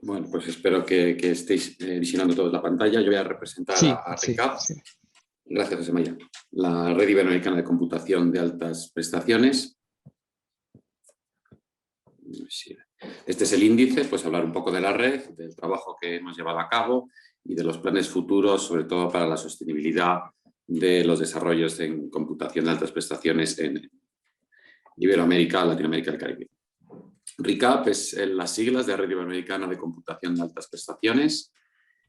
Bueno, pues espero que estéis visionando todos la pantalla. Yo voy a representar Sí, a sí, RICAP. sí. Gracias, José María. La Red Iberoamericana de Computación de Altas Prestaciones. Este es el índice, pues hablar un poco de la red, del trabajo que hemos llevado a cabo y de los planes futuros, sobre todo para la sostenibilidad de los desarrollos en computación de altas prestaciones en Iberoamérica, Latinoamérica y el Caribe. RICAP es las siglas de Red Iberoamericana de Computación de Altas Prestaciones.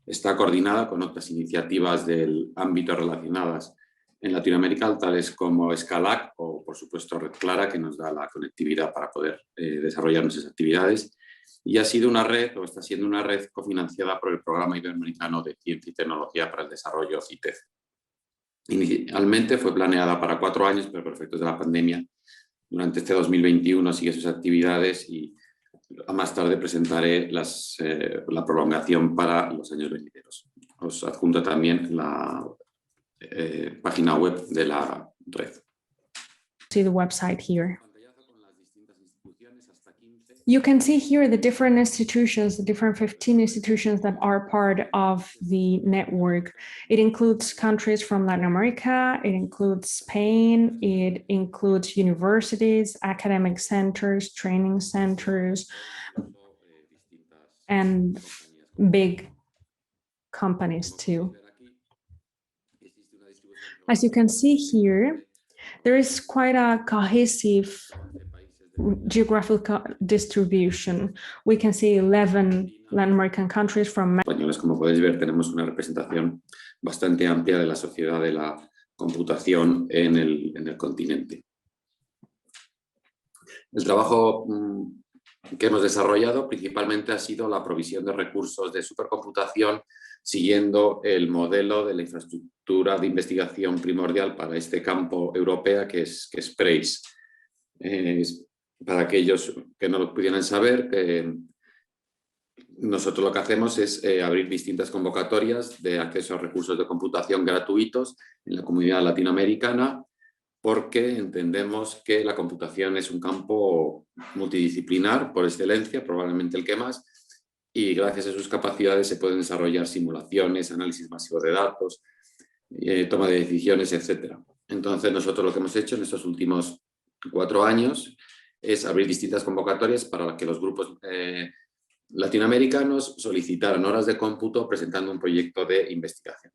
Está coordinada con otras iniciativas del ámbito relacionadas en Latinoamérica, tales como Scalac o, por supuesto, Red Clara, que nos da la conectividad para poder desarrollar nuestras actividades. Y ha sido una red, o está siendo una red, cofinanciada por el Programa Iberoamericano de Ciencia y Tecnología para el Desarrollo, CITED. Inicialmente fue planeada para 4 años, pero por efectos de la pandemia, durante este 2021 sigue sus actividades y más tarde presentaré la prolongación para los años venideros. Os adjunto también la página web de la red. See the website here. You can see here the different institutions, the different 15 institutions that are part of the network. It includes countries from Latin America, it includes Spain, it includes universities, academic centers, training centers, and big companies too. As you can see here, there is quite a cohesive geographical distribution. We can see 11 Latin American countries from... Españoles, como podéis ver, tenemos una representación bastante amplia de la sociedad de la computación en el continente. El trabajo que hemos desarrollado principalmente ha sido la provisión de recursos de supercomputación siguiendo el modelo de la infraestructura de investigación primordial para este campo europea que es PRAISE. Para aquellos que no lo pudieran saber, nosotros lo que hacemos es abrir distintas convocatorias de acceso a recursos de computación gratuitos en la comunidad latinoamericana, porque entendemos que la computación es un campo multidisciplinar por excelencia, probablemente el que más, y gracias a sus capacidades se pueden desarrollar simulaciones, análisis masivo de datos, toma de decisiones, etc. Entonces nosotros lo que hemos hecho en estos últimos 4 años es abrir distintas convocatorias para que los grupos latinoamericanos solicitaran horas de cómputo presentando un proyecto de investigación.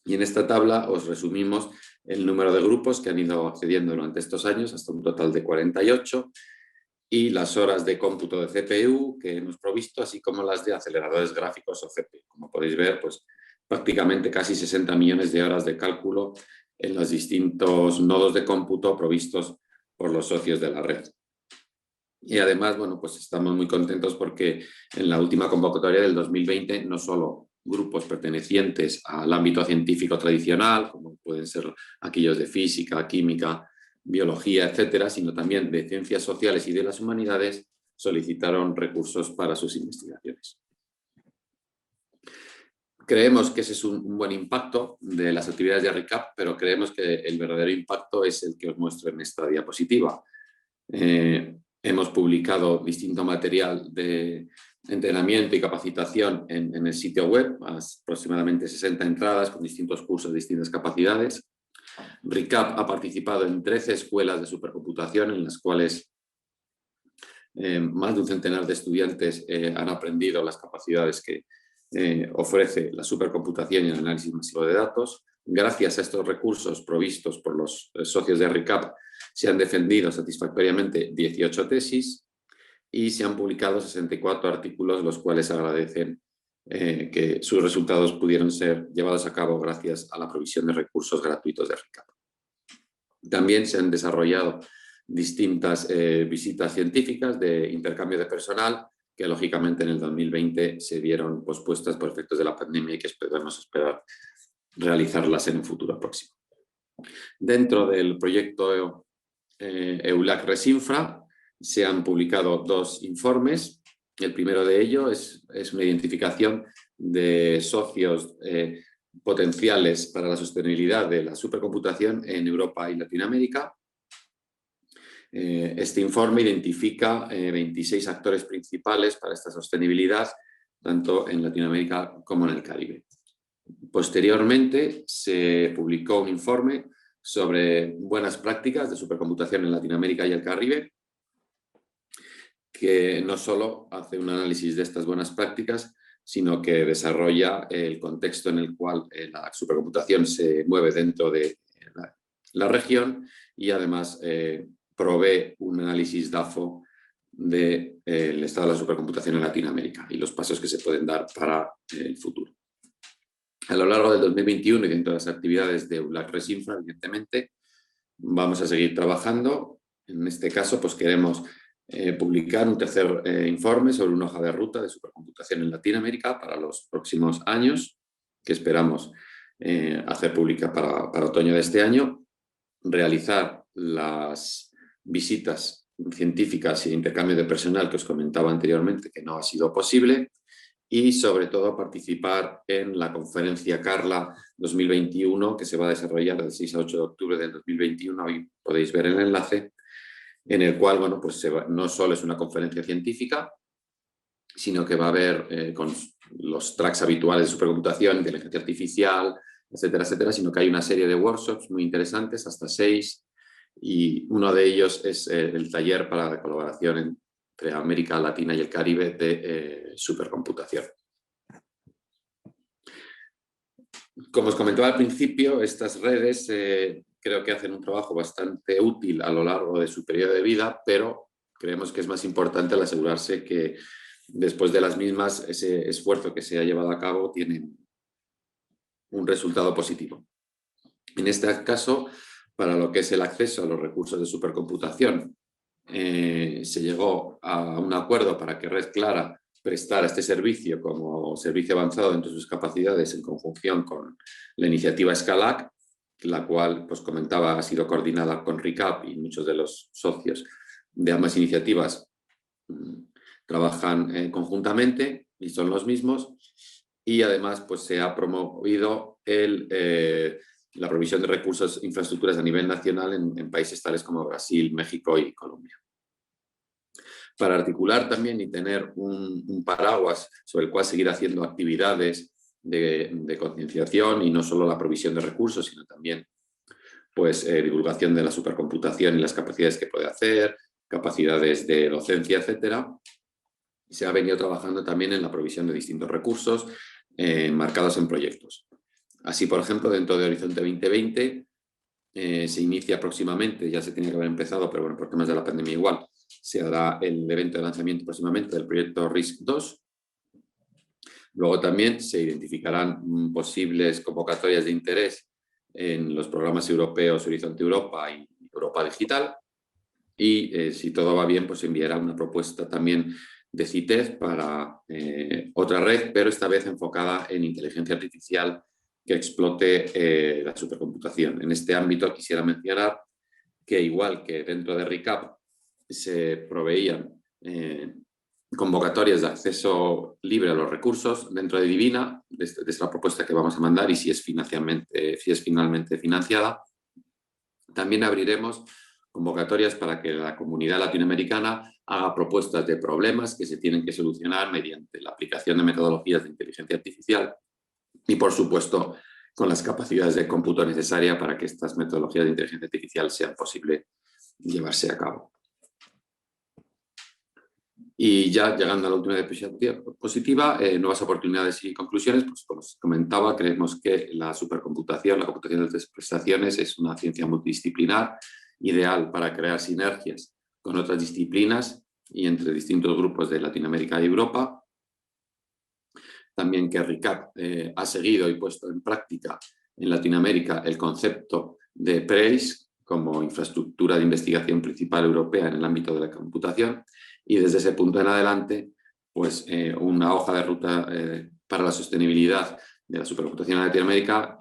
Y en esta tabla os resumimos el número de grupos que han ido accediendo durante estos años, hasta un total de 48, y las horas de cómputo de CPU que hemos provisto, así como las de aceleradores gráficos o CPU. Como podéis ver, pues prácticamente casi 60 millones de horas de cálculo en los distintos nodos de cómputo provistos por los socios de la red. Y además, bueno, pues estamos muy contentos porque en la última convocatoria del 2020 no solo grupos pertenecientes al ámbito científico tradicional, como pueden ser aquellos de física, química, biología, etcétera, sino también de ciencias sociales y de las humanidades, solicitaron recursos para sus investigaciones. Creemos que ese es un buen impacto de las actividades de RICAP, pero creemos que el verdadero impacto es el que os muestro en esta diapositiva. Hemos publicado distinto material de entrenamiento y capacitación en el sitio web, aproximadamente 60 entradas con distintos cursos de distintas capacidades. RICAP ha participado en 13 escuelas de supercomputación en las cuales más de un centenar de estudiantes han aprendido las capacidades que ofrece la supercomputación y el análisis masivo de datos. Gracias a estos recursos provistos por los socios de RICAP se han defendido satisfactoriamente 18 tesis y se han publicado 64 artículos, los cuales agradecen que sus resultados pudieron ser llevados a cabo gracias a la provisión de recursos gratuitos de RICAP. También se han desarrollado distintas visitas científicas de intercambio de personal que lógicamente en el 2020 se vieron pospuestas por efectos de la pandemia y que podemos esperar realizarlas en un futuro próximo. Dentro del proyecto EULAC Resinfra se han publicado 2 informes. El primero de ellos es una identificación de socios potenciales para la sostenibilidad de la supercomputación en Europa y Latinoamérica. Este informe identifica 26 actores principales para esta sostenibilidad tanto en Latinoamérica como en el Caribe. Posteriormente se publicó un informe sobre buenas prácticas de supercomputación en Latinoamérica y el Caribe, que no solo hace un análisis de estas buenas prácticas, sino que desarrolla el contexto en el cual la supercomputación se mueve dentro de la región y además provee un análisis DAFO del estado de la supercomputación en Latinoamérica y los pasos que se pueden dar para el futuro. A lo largo del 2021 y dentro de las actividades de EULAC Resinfra, evidentemente, vamos a seguir trabajando. En este caso, pues queremos publicar un tercer informe sobre una hoja de ruta de supercomputación en Latinoamérica para los próximos años, que esperamos hacer pública para otoño de este año, realizar las visitas científicas y intercambio de personal que os comentaba anteriormente, que no ha sido posible, y sobre todo participar en la conferencia Carla 2021, que se va a desarrollar del 6 a 8 de octubre del 2021, ahí podéis ver el enlace, en el cual, bueno, pues no solo es una conferencia científica, sino que va a haber con los tracks habituales de supercomputación, inteligencia artificial, etcétera, etcétera, sino que hay una serie de workshops muy interesantes, hasta 6, y uno de ellos es el taller para la colaboración entre América Latina y el Caribe de supercomputación. Como os comentaba al principio, estas redes creo que hacen un trabajo bastante útil a lo largo de su periodo de vida, pero creemos que es más importante el asegurarse que después de las mismas ese esfuerzo que se ha llevado a cabo tiene un resultado positivo. En este caso, para lo que es el acceso a los recursos de supercomputación, se llegó a un acuerdo para que Red Clara prestara este servicio como servicio avanzado dentro de sus capacidades en conjunción con la iniciativa Scalac, la cual, pues comentaba, ha sido coordinada con RICAP y muchos de los socios de ambas iniciativas trabajan conjuntamente y son los mismos. Y además pues, se ha promovido la provisión de recursos e infraestructuras a nivel nacional en países tales como Brasil, México y Colombia. Para articular también y tener un paraguas sobre el cual seguir haciendo actividades de concienciación y no solo la provisión de recursos, sino también pues, divulgación de la supercomputación y las capacidades que puede hacer, capacidades de docencia, etcétera. Se ha venido trabajando también en la provisión de distintos recursos marcados en proyectos. Así, por ejemplo, dentro de Horizonte 2020 se inicia próximamente, ya se tenía que haber empezado, pero bueno, por temas de la pandemia igual, se hará el evento de lanzamiento próximamente del proyecto RISC-2. Luego también se identificarán posibles convocatorias de interés en los programas europeos Horizonte Europa y Europa Digital. Y si todo va bien, pues se enviará una propuesta también de CITES para otra red, pero esta vez enfocada en inteligencia artificial que explote la supercomputación. En este ámbito quisiera mencionar que igual que dentro de RICAP se proveían convocatorias de acceso libre a los recursos, dentro de Divina, de esta propuesta que vamos a mandar y si es finalmente financiada, también abriremos convocatorias para que la comunidad latinoamericana haga propuestas de problemas que se tienen que solucionar mediante la aplicación de metodologías de inteligencia artificial y, por supuesto, con las capacidades de cómputo necesarias para que estas metodologías de inteligencia artificial sean posible llevarse a cabo. Y ya llegando a la última diapositiva, nuevas oportunidades y conclusiones, pues como os comentaba, creemos que la supercomputación, la computación de altas prestaciones es una ciencia multidisciplinar, ideal para crear sinergias con otras disciplinas y entre distintos grupos de Latinoamérica y Europa. También que RICAP ha seguido y puesto en práctica en Latinoamérica el concepto de PREIS como infraestructura de investigación principal europea en el ámbito de la computación y desde ese punto en adelante pues, una hoja de ruta para la sostenibilidad de la supercomputación en Latinoamérica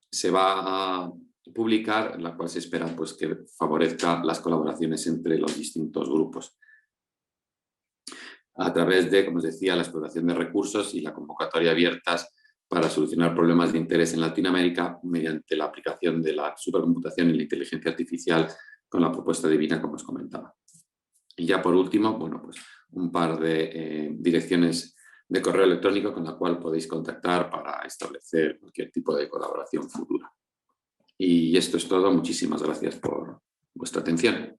se va a publicar, en la cual se espera pues, que favorezca las colaboraciones entre los distintos grupos a través de, como os decía, la explotación de recursos y la convocatoria abiertas para solucionar problemas de interés en Latinoamérica mediante la aplicación de la supercomputación y la inteligencia artificial con la propuesta Divina, como os comentaba. Y ya por último, bueno, pues un par de direcciones de correo electrónico con la cual podéis contactar para establecer cualquier tipo de colaboración futura. Y esto es todo. Muchísimas gracias por vuestra atención.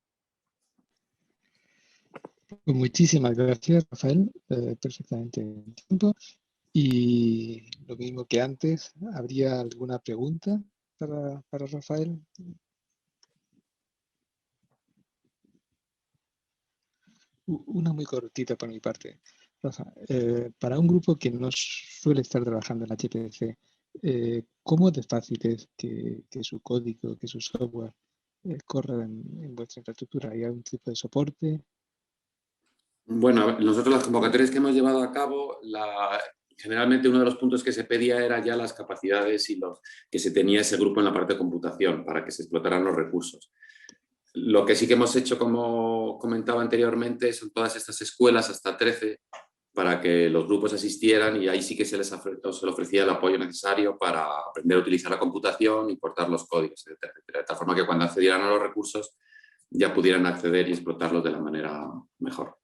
Pues muchísimas gracias, Rafael, perfectamente en tiempo. Y lo mismo que antes, ¿habría alguna pregunta para Rafael? Una muy cortita por mi parte. Rafa, para un grupo que no suele estar trabajando en HPC, ¿cómo de fácil es que su código, que su software corra en vuestra infraestructura? ¿Hay algún tipo de soporte? Bueno, nosotros las convocatorias que hemos llevado a cabo, generalmente uno de los puntos que se pedía era ya las capacidades y los que se tenía ese grupo en la parte de computación para que se explotaran los recursos. Lo que sí que hemos hecho, como comentaba anteriormente, son todas estas escuelas, hasta 13, para que los grupos asistieran, y ahí sí que se les ofrecía el apoyo necesario para aprender a utilizar la computación, importar los códigos, etcétera, etcétera, de tal forma que cuando accedieran a los recursos ya pudieran acceder y explotarlos de la manera mejor.